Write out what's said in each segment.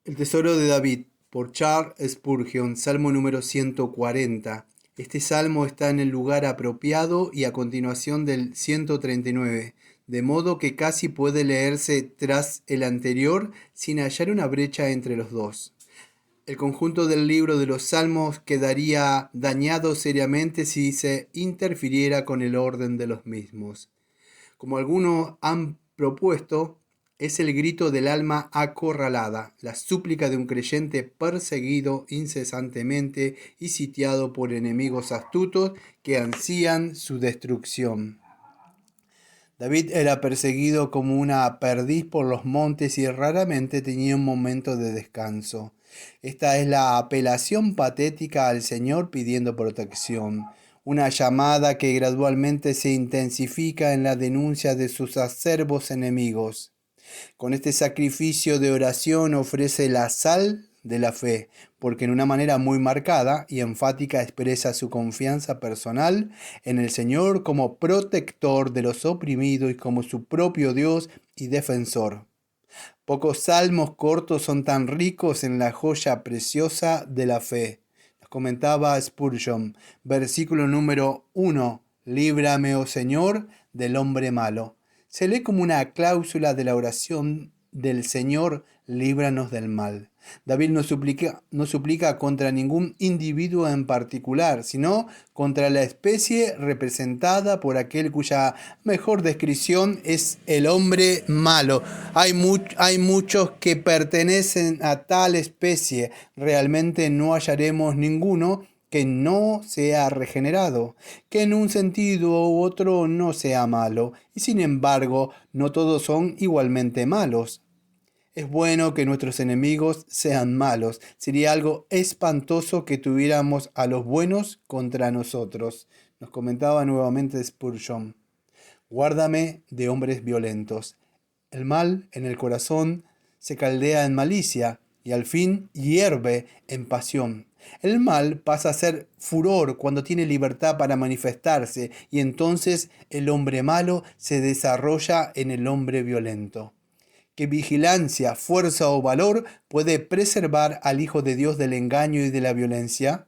El tesoro de David, por Charles Spurgeon, Salmo número 140. Este salmo está en el lugar apropiado y a continuación del 139, de modo que casi puede leerse tras el anterior sin hallar una brecha entre los dos. El conjunto del libro de los Salmos quedaría dañado seriamente si se interfiriera con el orden de los mismos. Como algunos han propuesto, es el grito del alma acorralada, la súplica de un creyente perseguido incesantemente y sitiado por enemigos astutos que ansían su destrucción. David era perseguido como una perdiz por los montes y raramente tenía un momento de descanso. Esta es la apelación patética al Señor pidiendo protección, una llamada que gradualmente se intensifica en la denuncia de sus acerbos enemigos. Con este sacrificio de oración ofrece la sal de la fe, porque en una manera muy marcada y enfática expresa su confianza personal en el Señor como protector de los oprimidos y como su propio Dios y defensor. Pocos salmos cortos son tan ricos en la joya preciosa de la fe. Nos comentaba Spurgeon, versículo número 1, líbrame, oh Señor, del hombre malo. Se lee como una cláusula de la oración del Señor, líbranos del mal. David no suplica contra ningún individuo en particular, sino contra la especie representada por aquel cuya mejor descripción es el hombre malo. Hay muchos que pertenecen a tal especie. Realmente no hallaremos ninguno que no sea regenerado, que en un sentido u otro no sea malo, y sin embargo no todos son igualmente malos. Es bueno que nuestros enemigos sean malos. Sería algo espantoso que tuviéramos a los buenos contra nosotros. Nos comentaba nuevamente Spurgeon. Guárdame de hombres violentos. El mal en el corazón se caldea en malicia y al fin hierve en pasión. El mal pasa a ser furor cuando tiene libertad para manifestarse y entonces el hombre malo se desarrolla en el hombre violento. ¿Qué vigilancia, fuerza o valor puede preservar al Hijo de Dios del engaño y de la violencia?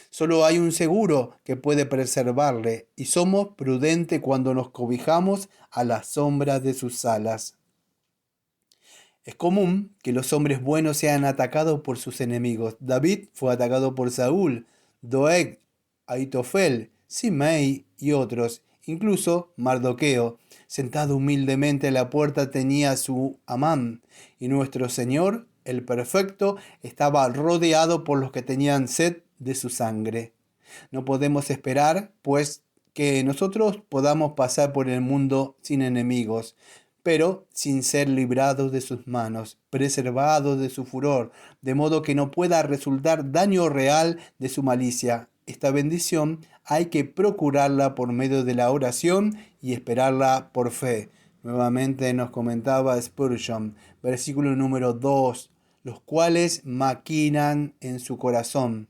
Solo hay un seguro que puede preservarle y somos prudentes cuando nos cobijamos a la sombra de sus alas. Es común que los hombres buenos sean atacados por sus enemigos. David fue atacado por Saúl, Doeg, Aitofel, Simei y otros. Incluso Mardoqueo, sentado humildemente a la puerta, tenía su Amán. Y nuestro Señor, el perfecto, estaba rodeado por los que tenían sed de su sangre. No podemos esperar, pues, que nosotros podamos pasar por el mundo sin enemigos, pero sin ser librados de sus manos, preservados de su furor, de modo que no pueda resultar daño real de su malicia. Esta bendición hay que procurarla por medio de la oración y esperarla por fe. Nuevamente nos comentaba Spurgeon, versículo número 2, los cuales maquinan en su corazón.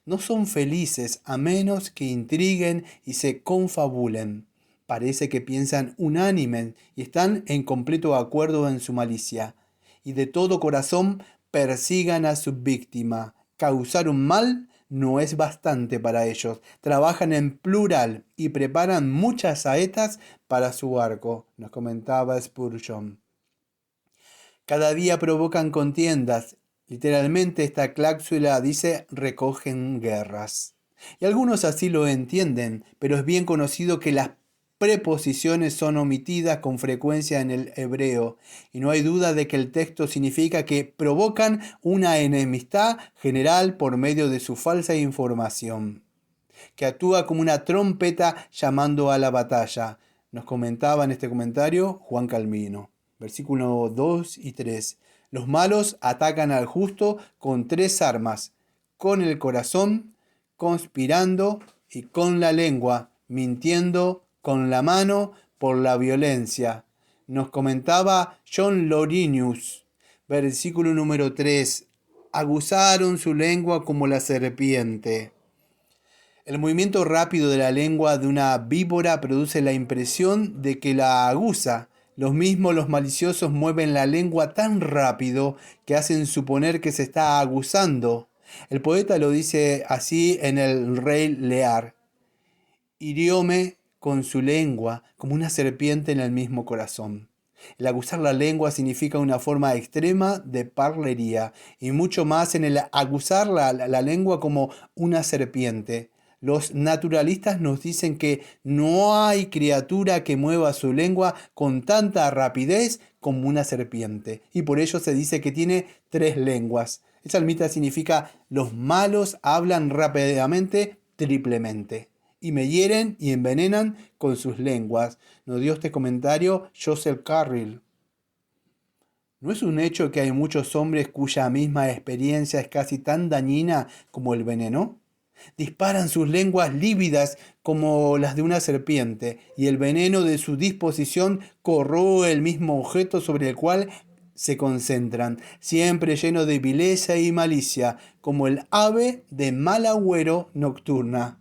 No son felices a menos que intriguen y se confabulen. Parece que piensan unánimes y están en completo acuerdo en su malicia. Y de todo corazón persigan a su víctima. Causar un mal no es bastante para ellos. Trabajan en plural y preparan muchas saetas para su arco, nos comentaba Spurgeon. Cada día provocan contiendas. Literalmente esta cláusula dice recogen guerras. Y algunos así lo entienden, pero es bien conocido que las preposiciones son omitidas con frecuencia en el hebreo, y no hay duda de que el texto significa que provocan una enemistad general por medio de su falsa información, que actúa como una trompeta llamando a la batalla. Nos comentaba en este comentario Juan Calvino. Versículos 2 y 3. Los malos atacan al justo con tres armas: con el corazón, conspirando, y con la lengua, mintiendo, con la mano, por la violencia. Nos comentaba John Lorinius, versículo número 3. Aguzaron su lengua como la serpiente. El movimiento rápido de la lengua de una víbora produce la impresión de que la aguza. Los mismos los maliciosos mueven la lengua tan rápido que hacen suponer que se está aguzando. El poeta lo dice así en el Rey Lear. Hirióme con su lengua como una serpiente en el mismo corazón. El aguzar la lengua significa una forma extrema de parlería y mucho más en el aguzar la lengua como una serpiente. Los naturalistas nos dicen que no hay criatura que mueva su lengua con tanta rapidez como una serpiente. Y por ello se dice que tiene 3 lenguas. Esa almita significa los malos hablan rápidamente, triplemente. Y me hieren y envenenan con sus lenguas. Nos dio este comentario Joseph Carril. ¿No es un hecho que hay muchos hombres cuya misma experiencia es casi tan dañina como el veneno? Disparan sus lenguas lívidas como las de una serpiente, y el veneno de su disposición corroe el mismo objeto sobre el cual se concentran, siempre lleno de vileza y malicia, como el ave de mal agüero nocturna.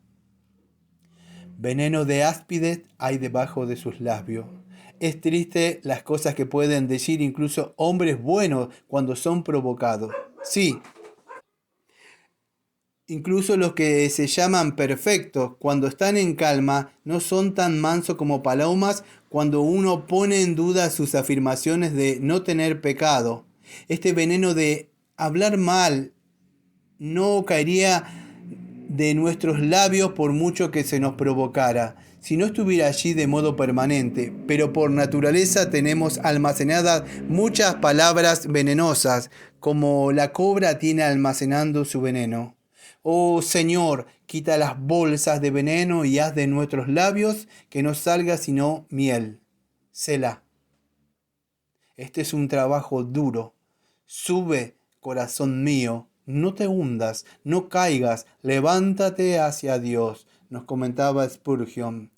Veneno de áspides hay debajo de sus labios. Es triste las cosas que pueden decir incluso hombres buenos cuando son provocados. Sí, incluso los que se llaman perfectos, cuando están en calma, no son tan mansos como palomas cuando uno pone en duda sus afirmaciones de no tener pecado. Este veneno de hablar mal no caería de nuestros labios por mucho que se nos provocara, si no estuviera allí de modo permanente, pero por naturaleza tenemos almacenadas muchas palabras venenosas, como la cobra tiene almacenando su veneno. Oh Señor, quita las bolsas de veneno y haz de nuestros labios que no salga sino miel. Selah. Este es un trabajo duro. Sube, corazón mío, no te hundas, no caigas, levántate hacia Dios, nos comentaba Spurgeon.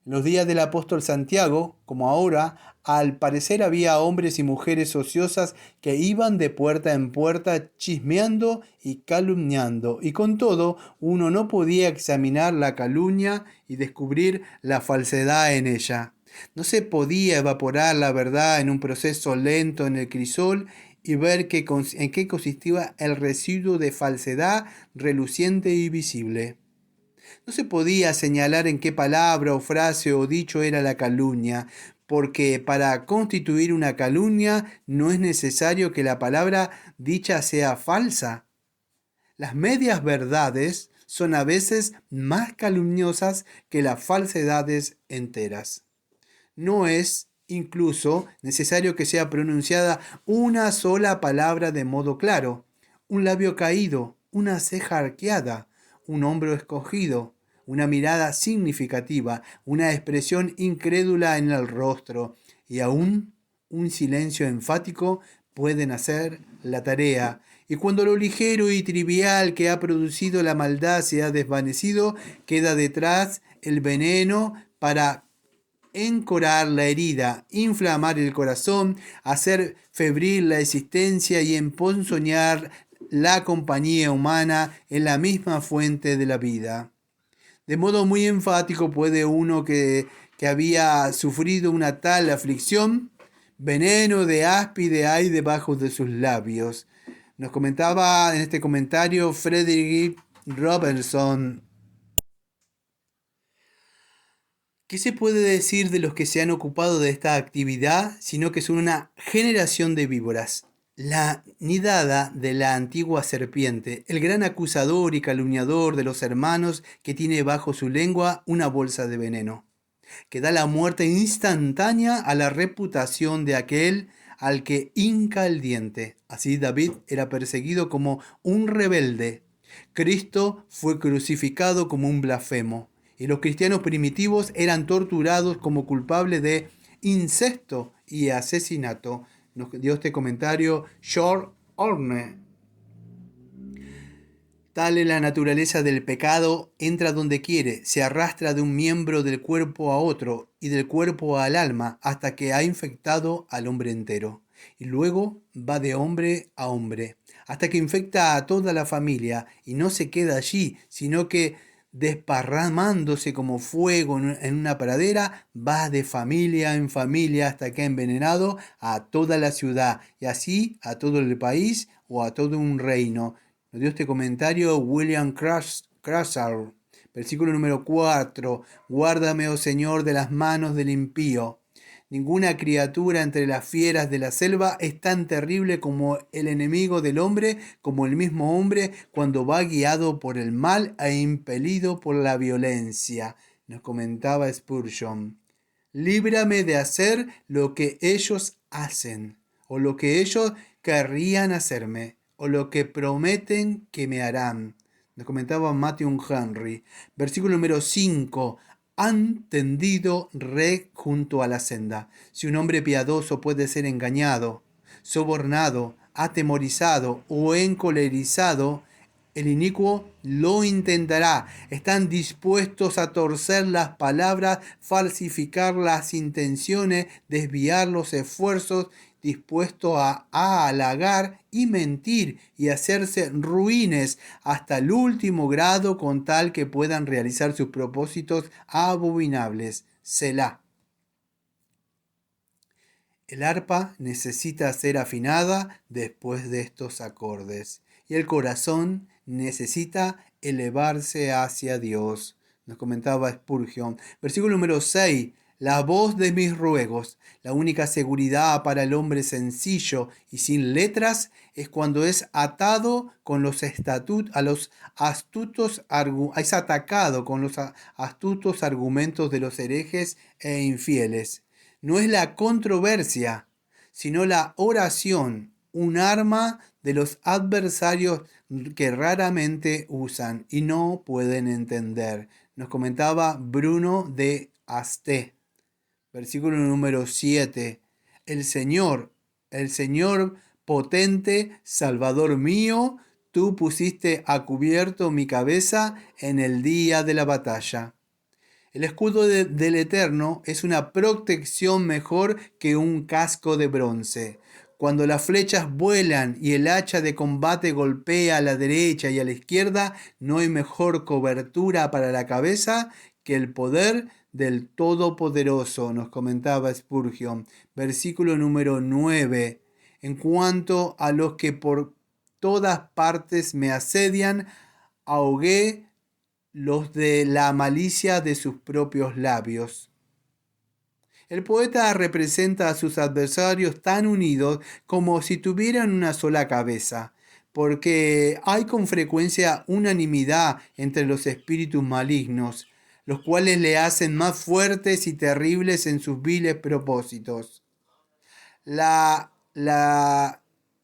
En los días del apóstol Santiago, como ahora, al parecer había hombres y mujeres ociosas que iban de puerta en puerta chismeando y calumniando, y con todo uno no podía examinar la calumnia y descubrir la falsedad en ella. No se podía evaporar la verdad en un proceso lento en el crisol y ver en qué consistía el residuo de falsedad reluciente y visible. No se podía señalar en qué palabra o frase o dicho era la calumnia, porque para constituir una calumnia no es necesario que la palabra dicha sea falsa. Las medias verdades son a veces más calumniosas que las falsedades enteras. No es incluso necesario que sea pronunciada una sola palabra de modo claro. Un labio caído, una ceja arqueada, un hombro escogido, una mirada significativa, una expresión incrédula en el rostro y aún un silencio enfático pueden hacer la tarea. Y cuando lo ligero y trivial que ha producido la maldad se ha desvanecido, queda detrás el veneno para encorar la herida, inflamar el corazón, hacer febril la existencia y emponzoñar la compañía humana en la misma fuente de la vida. De modo muy enfático puede uno que había sufrido una tal aflicción, veneno de áspide hay debajo de sus labios. Nos comentaba en este comentario Frederick Robertson. ¿Qué se puede decir de los que se han ocupado de esta actividad, sino que son una generación de víboras? La nidada de la antigua serpiente, el gran acusador y calumniador de los hermanos que tiene bajo su lengua una bolsa de veneno, que da la muerte instantánea a la reputación de aquel al que hinca el diente. Así David era perseguido como un rebelde. Cristo fue crucificado como un blasfemo. Y los cristianos primitivos eran torturados como culpables de incesto y asesinato. Nos dio este comentario George Orne. Tal es la naturaleza del pecado, entra donde quiere, se arrastra de un miembro del cuerpo a otro y del cuerpo al alma hasta que ha infectado al hombre entero. Y luego va de hombre a hombre, hasta que infecta a toda la familia y no se queda allí, sino que desparramándose como fuego en una pradera, va de familia en familia hasta que ha envenenado a toda la ciudad y así a todo el país o a todo un reino. Nos dio este comentario William Crashaw. Versículo número 4. Guárdame, oh Señor, de las manos del impío. Ninguna criatura entre las fieras de la selva es tan terrible como el enemigo del hombre, como el mismo hombre cuando va guiado por el mal e impelido por la violencia. Nos comentaba Spurgeon. Líbrame de hacer lo que ellos hacen, o lo que ellos querrían hacerme, o lo que prometen que me harán. Nos comentaba Matthew Henry. Versículo número 5. Han tendido red junto a la senda. Si un hombre piadoso puede ser engañado, sobornado, atemorizado o encolerizado, el inicuo lo intentará. Están dispuestos a torcer las palabras, falsificar las intenciones, desviar los esfuerzos, dispuestos a halagar y mentir y hacerse ruines hasta el último grado con tal que puedan realizar sus propósitos abominables. Selah. El arpa necesita ser afinada después de estos acordes y el corazón necesita elevarse hacia Dios. Nos comentaba Spurgeon. Versículo número 6. La voz de mis ruegos. La única seguridad para el hombre sencillo y sin letras es cuando es atado con los es atacado con los astutos argumentos de los herejes e infieles. No es la controversia, sino la oración, un arma de los adversarios que raramente usan y no pueden entender. Nos comentaba Bruno de Asté. Versículo número 7. El Señor potente, Salvador mío, tú pusiste a cubierto mi cabeza en el día de la batalla. El escudo del Eterno es una protección mejor que un casco de bronce. Cuando las flechas vuelan y el hacha de combate golpea a la derecha y a la izquierda, no hay mejor cobertura para la cabeza que el poder del Todopoderoso, nos comentaba Spurgeon. Versículo número 9. En cuanto a los que por todas partes me asedian, ahogué los de la malicia de sus propios labios. El poeta representa a sus adversarios tan unidos como si tuvieran una sola cabeza, porque hay con frecuencia unanimidad entre los espíritus malignos, los cuales le hacen más fuertes y terribles en sus viles propósitos. La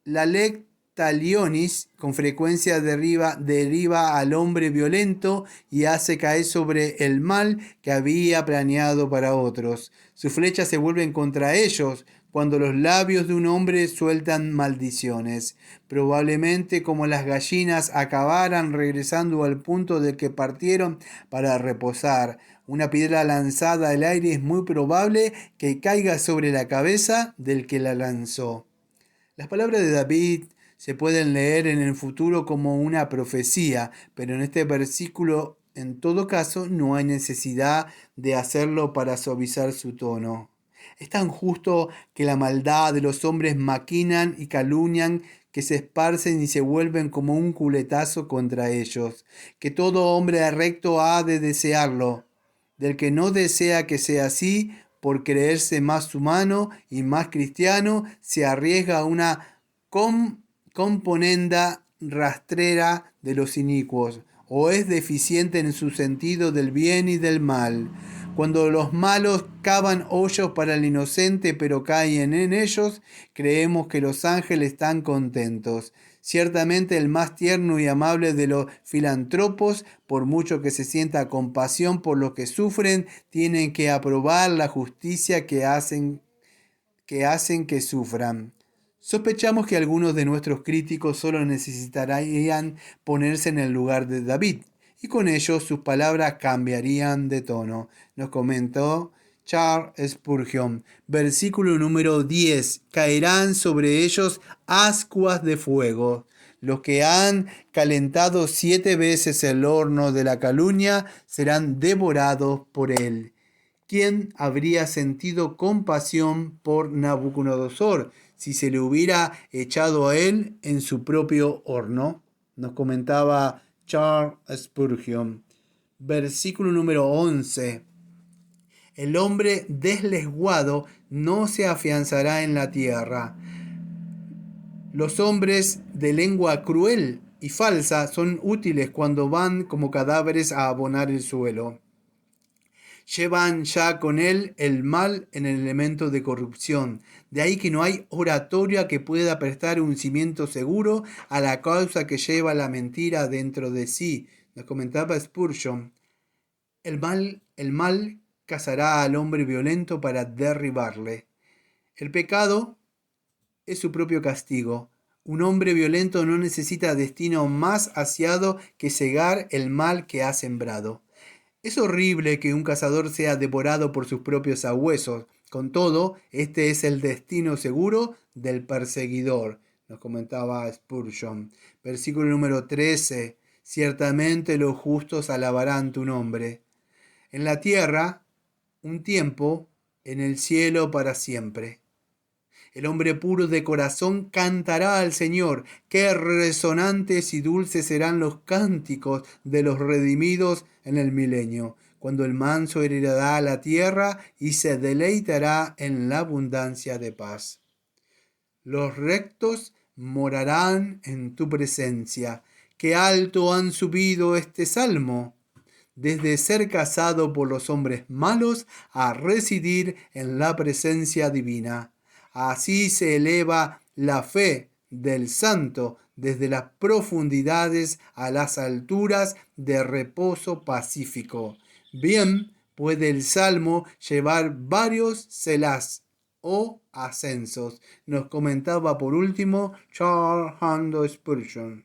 lecta Talionis con frecuencia deriva al hombre violento y hace caer sobre el mal que había planeado para otros. Sus flechas se vuelven contra ellos cuando los labios de un hombre sueltan maldiciones. Probablemente como las gallinas acabaran regresando al punto del que partieron para reposar. Una piedra lanzada al aire es muy probable que caiga sobre la cabeza del que la lanzó. Las palabras de David se pueden leer en el futuro como una profecía, pero en este versículo, en todo caso, no hay necesidad de hacerlo para suavizar su tono. Es tan justo que la maldad de los hombres maquinan y calumnian, que se esparcen y se vuelven como un culetazo contra ellos, que todo hombre recto ha de desearlo. Del que no desea que sea así, por creerse más humano y más cristiano, se arriesga a una componenda rastrera de los inicuos, o es deficiente en su sentido del bien y del mal. Cuando los malos cavan hoyos para el inocente pero caen en ellos, creemos que los ángeles están contentos. Ciertamente el más tierno y amable de los filántropos, por mucho que se sienta compasión por los que sufren, tienen que aprobar la justicia que hacen que sufran. Sospechamos que algunos de nuestros críticos solo necesitarían ponerse en el lugar de David, y con ello sus palabras cambiarían de tono. Nos comentó Charles Spurgeon. Versículo número 10. Caerán sobre ellos ascuas de fuego. Los que han calentado 7 veces el horno de la calumnia serán devorados por él. ¿Quién habría sentido compasión por Nabucodonosor si se le hubiera echado a él en su propio horno? Nos comentaba Charles Spurgeon. Versículo número 11. El hombre desleguado no se afianzará en la tierra. Los hombres de lengua cruel y falsa son útiles cuando van como cadáveres a abonar el suelo. Llevan ya con él el mal en el elemento de corrupción. De ahí que no hay oratoria que pueda prestar un cimiento seguro a la causa que lleva la mentira dentro de sí. Nos comentaba Spurgeon. El mal cazará al hombre violento para derribarle. El pecado es su propio castigo. Un hombre violento no necesita destino más aseado que cegar el mal que ha sembrado. Es horrible que un cazador sea devorado por sus propios sabuesos. Con todo, este es el destino seguro del perseguidor, nos comentaba Spurgeon. Versículo número 13. Ciertamente los justos alabarán tu nombre. En la tierra, un tiempo, en el cielo para siempre. El hombre puro de corazón cantará al Señor. Qué resonantes y dulces serán los cánticos de los redimidos en el milenio, cuando el manso heredará la tierra y se deleitará en la abundancia de paz. Los rectos morarán en tu presencia. Qué alto han subido este salmo, desde ser cazado por los hombres malos a residir en la presencia divina. Así se eleva la fe del santo desde las profundidades a las alturas de reposo pacífico. Bien puede el salmo llevar varios selás o ascensos. Nos comentaba por último Charles Spurgeon.